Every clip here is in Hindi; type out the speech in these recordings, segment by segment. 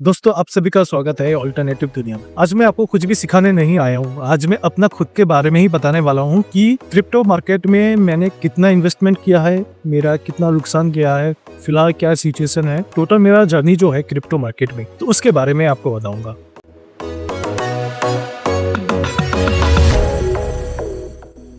दोस्तों, आप सभी का स्वागत है ऑल्टरनेटिव दुनिया में। आज मैं आपको कुछ भी सिखाने नहीं आया हूँ। आज मैं अपना खुद के बारे में ही बताने वाला हूँ कि क्रिप्टो मार्केट में मैंने कितना इन्वेस्टमेंट किया है, मेरा कितना नुकसान किया है, फिलहाल क्या सिचुएशन है, टोटल मेरा जर्नी जो है क्रिप्टो मार्केट में, तो उसके बारे में आपको बताऊंगा।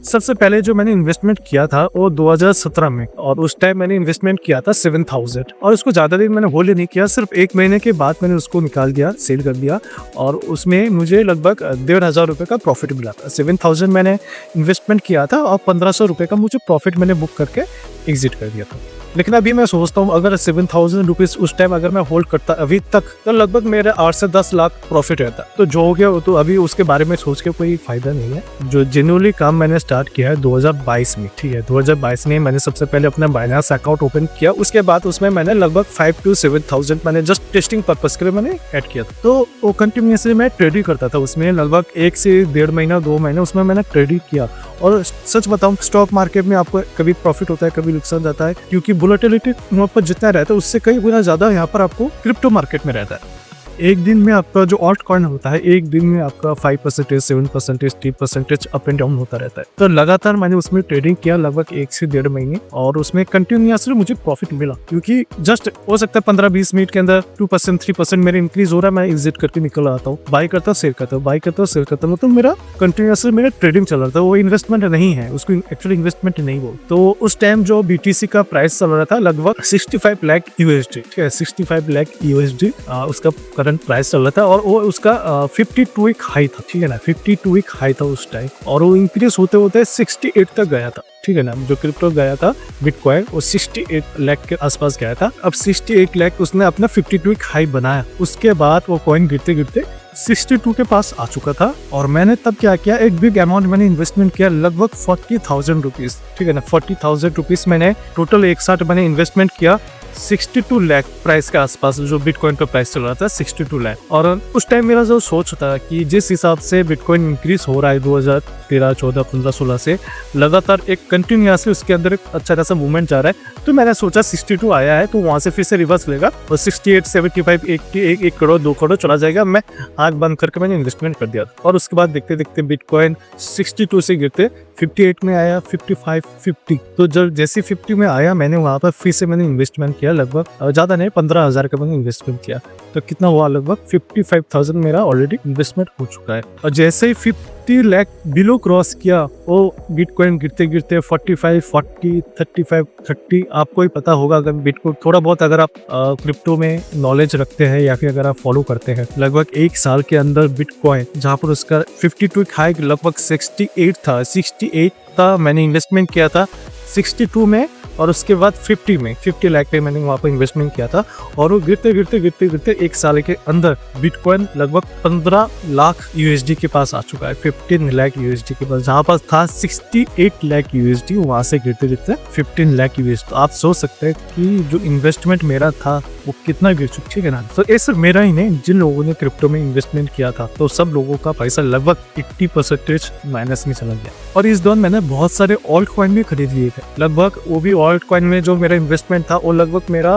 सबसे पहले जो मैंने इन्वेस्टमेंट किया था वो 2017 में, और उस टाइम मैंने इन्वेस्टमेंट किया था 7000, और उसको ज़्यादा दिन मैंने होल्ड नहीं किया। सिर्फ 1 महीने के बाद मैंने उसको निकाल दिया, सेल कर दिया, और उसमें मुझे लगभग 1500 रुपये का प्रॉफिट मिला था। 7000 मैंने इन्वेस्टमेंट किया था और 1500 रुपये का मुझे प्रॉफिट मैंने बुक करके एग्जिट कर दिया था। लेकिन अभी मैं सोचता हूँ अगर 7000 रुपीज़ उस टाइम अगर मैं होल्ड करता अभी तक, तो लगभग मेरे 8 से 10 लाख प्रॉफिट रहता। तो जो हो गया वो तो अभी उसके बारे में सोच के कोई फायदा नहीं है। जो जेन्युइनली काम मैंने स्टार्ट किया है 2022 में, ठीक है, 2022 में मैंने सबसे पहले अपना बाइनेंस अकाउंट ओपन किया। उसके बाद उसमें मैंने लगभग 5 to 7000 मैंने जस्ट टेस्टिंग पर्पस के लिए मैंने ऐड किया था। तो वो कंटिन्यूसली मैं ट्रेडिंग करता था उसमें, लगभग 1 से 1.5 महीना 2 महीने उसमें मैंने ट्रेडिंग किया। और सच बताऊं, स्टॉक मार्केट में आपको कभी प्रॉफिट होता है, कभी नुकसान जाता है, क्योंकि वोलेटिलिटी वहाँ पर जितना रहता है उससे कई गुना ज्यादा यहाँ पर आपको क्रिप्टो मार्केट में रहता है। एक दिन में आपका जो ऑल्ट कॉइन होता है, एक दिन में आपका 5%, 7%, 3% अप एंड डाउन होता रहता है। तो लगातार मैंने उसमें ट्रेडिंग किया लगभग 1 से 1.5 महीने, और उसमें कंटिन्यूसली मुझे प्रॉफिट मिला। क्योंकि जस्ट हो सकता है 15-20 मिनट के अंदर 2%, 3% मेरे इंक्रीज हो रहा है, मैं एग्जिट करके निकल आता हूँ, बाई करता हूँ, सेल करता हूँ, बाई करता हूँ, सेल करता हूँ। तो मेरा कंटिन्यूसली मेरा ट्रेडिंग चल रहा था। वो इन्वेस्टमेंट नहीं है, उसको एक्चुअली इन्वेस्टमेंट नहीं बोल। तो उस टाइम जो BTC का प्राइस चल रहा था लगभग 65 लाख USD, ठीक है, 65 लाख USD उसका करंट प्राइस चल रहा था, और वो उसका 52 एक हाई था, ठीक है ना, 52 एक हाई था उस टाइम, और वो इंक्रीज होते होते 68 तक गया था, ठीक है ना। जो क्रिप्टो गया था बिटकॉइन, वो 68 लाख के आसपास गया था। अब 68 लाख उसने अपना 52 एक हाई बनाया। उसके बाद वो कॉइन गिरते गिरते 62 के पास आ चुका था, और मैंने तब क्या किया, एक बिग अमाउंट मैंने इन्वेस्टमेंट किया, लगभग 40,000 रुपीज, ठीक है ना, 40,000 रुपीज मैंने टोटल एक साथ मैंने इन्वेस्टमेंट किया। 62 लाख प्राइस के आसपास जो बिटकॉइन का प्राइस चल रहा था, 62 लाख। और उस टाइम मेरा जो सोच था कि जिस हिसाब से बिटकॉइन इंक्रीज हो रहा है 2013, 14, 15, 16 से लगातार एक कंटिन्यूसली उसके अंदर एक अच्छा खासा मूवमेंट जा रहा है, तो मैंने सोचा 62 आया है तो वहां से फिर से रिवर्स लेगा और 68, 75, 80, 1 करोड़ 2 करोड़ चला जाएगा। मैं आंख बंद करके मैंने इन्वेस्टमेंट कर दिया, और उसके बाद देखते देखते बिटकॉइन 62 से गिरते 58 में आया, 55, 50। तो जब जैसे 50 में आया, मैंने वहां पर फिर से मैंने इन्वेस्टमेंट किया, लगभग ज्यादा नहीं 15,000 का मैंने इन्वेस्टमेंट किया। तो कितना हुआ, लगभग 55,000 मेरा ऑलरेडी इन्वेस्टमेंट हो चुका है। और जैसे ही 50 लाख बिलो क्रॉस किया, वो बिटकॉइन गिरते गिरते 45, 40, 35, 30। आपको ही पता होगा अगर बिटकॉइन थोड़ा बहुत अगर आप क्रिप्टो में नॉलेज रखते हैं या फिर अगर आप फॉलो करते हैं, लगभग 1 साल के अंदर बिटकॉइन जहाँ पर उसका 52 हाई लगभग 68 था, 68 था, मैंने इन्वेस्टमेंट किया था 62 में, और उसके बाद 50 में 50 लाख पे मैंने वहाँ पर इन्वेस्टमेंट किया था। और वो गिरते गिरते गिरते गिरते 1 साल के अंदर बिटकॉइन लगभग 15 लाख USD के पास आ चुका है, 15 लाख USD के पास, जहाँ पर था 68 लाख USD, वहाँ से गिरते गिरते 15 लाख USD। तो आप सोच सकते हैं कि जो इन्वेस्टमेंट मेरा था वो कितना गिर चुका, ठीक है ना। तो ये सिर्फ मेरा ही नहीं, जिन लोगों ने क्रिप्टो में इन्वेस्टमेंट किया था, तो सब लोगों का पैसा लगभग 80% माइनस में चला गया। और इस दौरान मैंने बहुत सारे ऑल्ट कॉइन भी खरीद लिए थे, लगभग वो भी ऑल्ट कॉइन में जो मेरा इन्वेस्टमेंट था वो लगभग मेरा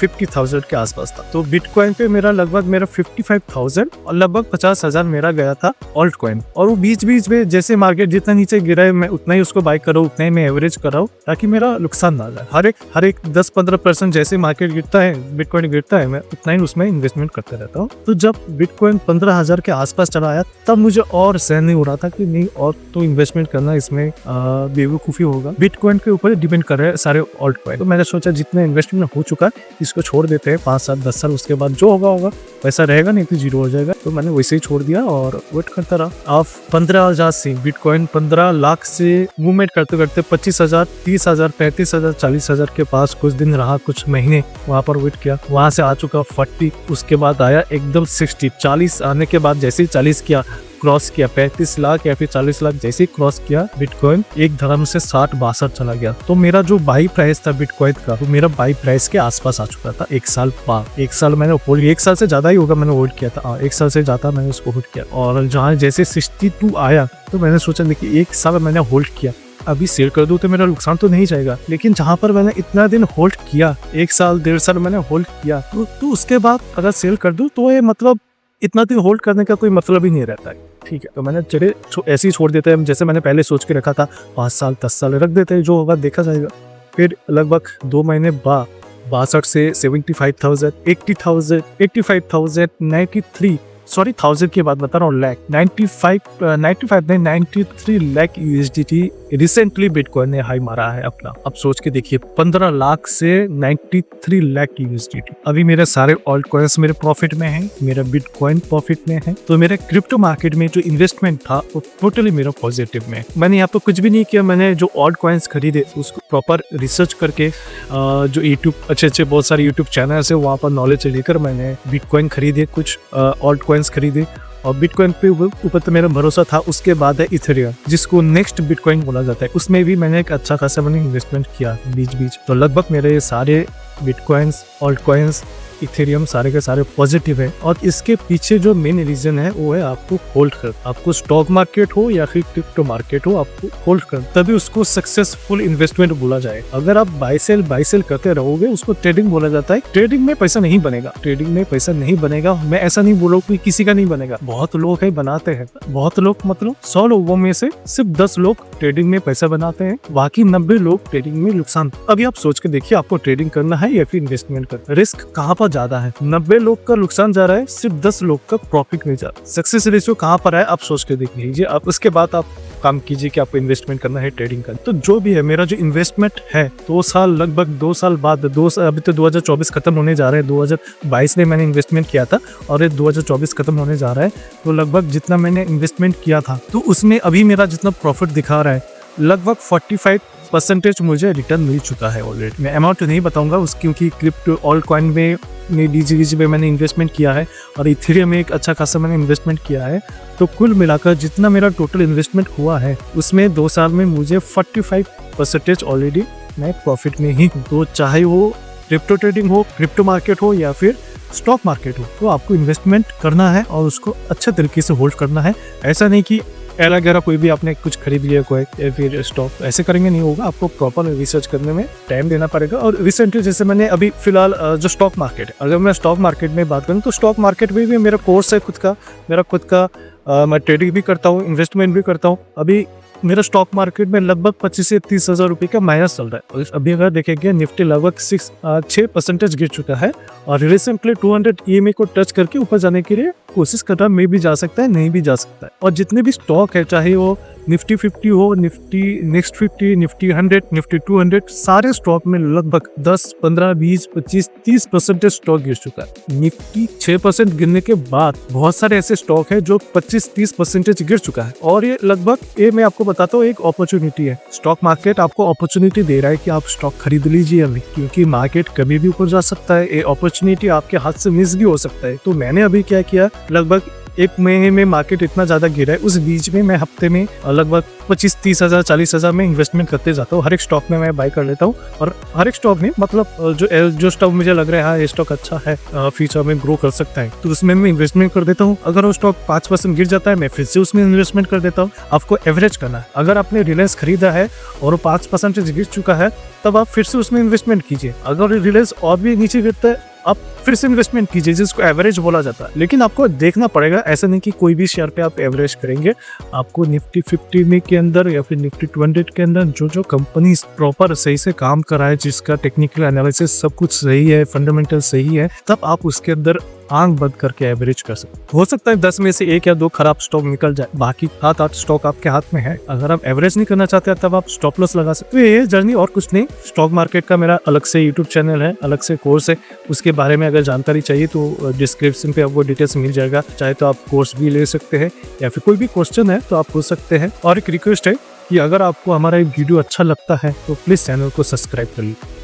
50,000 के आसपास था। तो बिटकॉइन पे मेरा लगभग मेरा 55,000 और लगभग 50,000 मेरा गया था ऑल्ट कॉइन। और वो बीच बीच में जैसे मार्केट जितना नीचे गिरा है, मैं उतना ही उसको बाय कर रहा हूँ, उतना ही मैं एवरेज कर रहा हूँ, ताकि मेरा नुकसान ना जाए। हर एक 10-15% जैसे मार्केट गिरता है, बिटकॉइन गिरता है, मैं उतना ही उसमें इन्वेस्टमेंट करता रहता हूँ। तो जब बिटकॉइन 15,000 के आसपास चला आया, तब मुझे और सहन नहीं हो रहा था कि नहीं, और तो इन्वेस्टमेंट करना इसमें बेवकूफ़ी होगा। बिटकॉइन के ऊपर डिपेंड कर रहे हैं सारे ऑल्ट कॉइन। तो मैंने सोचा जितना इन्वेस्टमेंट हो चुका है इसको छोड़ देते हैं 5 साल 10 साल, उसके बाद जो होगा पैसा रहेगा, नहीं तो जीरो हो जाएगा। तो मैंने वैसे ही छोड़ दिया और वेट करता रहा। अब 15,000 से बिटकॉइन 15 लाख से मूवमेंट करते करते 25,000, 30,000, 35,000, 40,000 के पास कुछ दिन रहा, कुछ महीने वहां पर वेट किया, वहां से आ चुका 40। उसके बाद आया एकदम 60, 40 आने के बाद जैसे ही 40 किया, क्रॉस किया 35 लाख या फिर 40 लाख, जैसे ही क्रॉस किया बिटकॉइन एक धर्म से 60-62 चला गया। तो मेरा जो बाई प्राइस था बिटकॉइन का, वो मेरा बाई प्राइस के आसपास आ चुका था 1 साल बाद। 1 साल मैंने होल्ड, 1 साल से ज्यादा ही होगा मैंने होल्ड किया था, 1 साल से ज्यादा मैंने उसको होल्ड किया। और जहाँ जैसे 62 आया, तो मैंने सोचा देखिए 1 साल मैंने होल्ड किया, अभी सेल कर दूं तो मेरा नुकसान तो नहीं जाएगा, लेकिन जहाँ पर मैंने इतना दिन होल्ड किया, 1 साल 1.5 साल मैंने होल्ड किया, तो उसके बाद अगर सेल कर दूं तो ये मतलब इतना दिन होल्ड करने का कोई मतलब ही नहीं रहता है। ठीक है, तो मैंने चले ऐसे ही छोड़ देते हैं, जैसे मैंने पहले सोच के रखा था 5 साल 10 साल रख देते हैं, जो होगा देखा जाएगा। फिर लगभग 2 महीने बाद 62 से 75,000, 80,000, 85,000, 1000 की बात बता रहा हूँ, lakh 93 lakh USDT recently bitcoin ने हाई मारा है अपना। अब सोच के देखिए 15 लाख से 93 लाख USDT। अभी मेरे सारे ऑल्ट कॉइन्स मेरे प्रॉफिट में हैं, मेरा बिटकॉइन प्रॉफिट में है, तो मेरे क्रिप्टो मार्केट में जो इन्वेस्टमेंट था वो टोटली मेरा पॉजिटिव में। मैंने यहाँ पे कुछ भी नहीं किया, मैंने जो ऑल्ट कॉइन्स खरीदे उसको प्रॉपर रिसर्च करके जो यूट्यूब अच्छे बहुत सारे यूट्यूब चैनल्स है वहाँ पर नॉलेज लेकर मैंने बिटकॉइन खरीदे, कुछ ऑल्ट कॉइन्स खरीदे, और बिटकॉइन पे ऊपर तो मेरा भरोसा था। उसके बाद है इथेरियम, जिसको नेक्स्ट बिटकॉइन बोला जाता है, उसमें भी मैंने एक अच्छा खासा मैंने इन्वेस्टमेंट किया बीच। तो लगभग मेरे सारे बिटकॉइन्स, ऑल्ट कॉइन्स, इथेरियम सारे के सारे पॉजिटिव है। और इसके पीछे जो मेन रीजन है वो है आपको होल्ड कर, आपको स्टॉक मार्केट हो या फिर क्रिप्टो मार्केट हो, आपको होल्ड कर, तभी उसको सक्सेसफुल इन्वेस्टमेंट बोला जाए। अगर आप बाय सेल करते रहोगे उसको ट्रेडिंग बोला जाता है। ट्रेडिंग में पैसा नहीं बनेगा, मैं ऐसा नहीं बोलूँ कि किसी का नहीं बनेगा, बहुत लोग है बनाते हैं, बहुत लोग मतलब 100 लोगों में से सिर्फ 10 लोग ट्रेडिंग में पैसा बनाते हैं, बाकी 90 लोग ट्रेडिंग में नुकसान। अभी आप सोच के देखिए आपको ट्रेडिंग करना है या फिर इन्वेस्टमेंट करना, रिस्क कहाँ पर ज्यादा है? 90 लोग का नुकसान जा रहा है, सिर्फ 10 लोग का प्रॉफिट नहीं जा रहा। सक्सेस रेशियो कहाँ पर है आप सोच के देख लीजिए। आप उसके बाद आप काम कीजिए कि आपको इन्वेस्टमेंट करना है, ट्रेडिंग करना। तो जो भी है मेरा जो इन्वेस्टमेंट है 2 साल, लगभग 2 साल बाद, अभी तो 2024 खत्म होने जा रहा है, 2022 में मैंने इन्वेस्टमेंट किया था और ये 2024 खत्म होने जा रहा है। तो लगभग जितना मैंने इन्वेस्टमेंट किया था तो उसमें अभी मेरा जितना प्रॉफिट दिखा रहा है लगभग 45% मुझे रिटर्न मिल चुका है ऑलरेडी। मैं अमाउंट नहीं बताऊंगा उसकी, क्योंकि क्रिप्टो ऑल्ट कॉइन में डीजी पे मैंने इन्वेस्टमेंट किया है और इथेरियम में एक अच्छा खासा मैंने इन्वेस्टमेंट किया है। तो कुल मिलाकर जितना मेरा टोटल इन्वेस्टमेंट हुआ है उसमें 2 साल में मुझे 45% ऑलरेडी मैं प्रॉफिट में ही हूँ। तो चाहे वो क्रिप्टो ट्रेडिंग हो, क्रिप्टो मार्केट हो या फिर स्टॉक मार्केट हो, तो आपको इन्वेस्टमेंट करना है और उसको अच्छे तरीके से होल्ड करना है। ऐसा नहीं कि एरा गैरा कोई भी आपने कुछ खरीद लिया कोई या फिर स्टॉक, ऐसे करेंगे नहीं होगा। आपको प्रॉपर रिसर्च करने में टाइम देना पड़ेगा। और रिसेंटली जैसे मैंने अभी फिलहाल जो स्टॉक मार्केट है, अगर मैं स्टॉक मार्केट में बात करूँ तो स्टॉक मार्केट में भी मेरा कोर्स है मेरा खुद का मैं ट्रेडिंग भी करता हूँ, इन्वेस्टमेंट भी करता हूँ। अभी मेरा स्टॉक मार्केट में लगभग 25 से 30 हजार रुपये का माइनस चल रहा है। और अभी अगर देखेंगे निफ्टी लगभग 6% गिर चुका है और रिसेंटली 200 EMA को टच करके ऊपर जाने के लिए कोशिश कर रहा, में भी जा सकता है, नहीं भी जा सकता है। और जितने भी स्टॉक है, चाहे वो निफ्टी 50 हो, निफ्टी नेक्स्ट 50, निफ्टी 100, निफ्टी 200, सारे स्टॉक में लगभग 10, 15, 20, 25, 30% स्टॉक गिर चुका है। निफ्टी 6% गिरने के बाद बहुत सारे ऐसे स्टॉक है जो 25-30% गिर चुका है। और ये लगभग, ये मैं आपको बताता हूँ, एक अपॉर्चुनिटी है। स्टॉक मार्केट आपको अपॉर्चुनिटी दे रहा है कि आप स्टॉक खरीद लीजिए अभी, क्योंकि मार्केट कभी भी ऊपर जा सकता है। ये अपॉर्चुनिटी आपके हाथ से मिस भी हो सकता है। तो मैंने अभी क्या किया, लगभग 1 महीने में मार्केट इतना ज्यादा गिरा है, उस बीच में मैं हफ्ते में लगभग 25-30 हजार 40 हजार में इन्वेस्टमेंट करते जाता हूँ। हर एक स्टॉक में मैं बाय कर लेता हूँ और हर एक स्टॉक में मतलब जो स्टॉक मुझे लग रहा है ये स्टॉक अच्छा है, फ्यूचर में ग्रो कर सकता है, तो उसमें मैं इन्वेस्टमेंट कर देता हूँ। अगर वो स्टॉक 5% गिर जाता है मैं फिर से उसमें इन्वेस्टमेंट कर देता हूँ। आपको एवरेज करना है। अगर आपने रिलायंस खरीदा है और वो 5% गिर चुका है तब आप फिर से उसमें इन्वेस्टमेंट कीजिए। अगर रिलायंस और भी नीचे गिरता है आप फिर से इन्वेस्टमेंट कीजिए, जिसको एवरेज बोला जाता है। लेकिन आपको देखना पड़ेगा, ऐसा नहीं कि कोई भी शेयर पे आप एवरेज करेंगे। आपको निफ्टी 50 में के अंदर या फिर निफ्टी 200 के अंदर जो कंपनी प्रॉपर सही से काम कर रहा है, जिसका टेक्निकल एनालिसिस सब कुछ सही है, फंडामेंटल सही है, तब आप उसके अंदर आंख बंद करके एवरेज कर सकते। हो सकता है 10 में से 1 या 2 खराब स्टॉक निकल जाए, बाकी 7-8 स्टॉक आपके हाथ में है। अगर आप एवरेज नहीं करना चाहते तब आप स्टॉप लॉस लगा सकते। तो ये जर्नी और कुछ नहीं। स्टॉक मार्केट का मेरा अलग से यूट्यूब चैनल है, अलग से कोर्स है, उसके बारे में अगर जानकारी चाहिए तो डिस्क्रिप्शन पे आपको डिटेल्स मिल जाएगा। चाहे तो आप कोर्स भी ले सकते हैं या फिर कोई भी क्वेश्चन है तो आप पूछ सकते हैं। और एक रिक्वेस्ट है कि अगर आपको हमारा वीडियो अच्छा लगता है तो प्लीज चैनल को सब्सक्राइब कर लीजिए।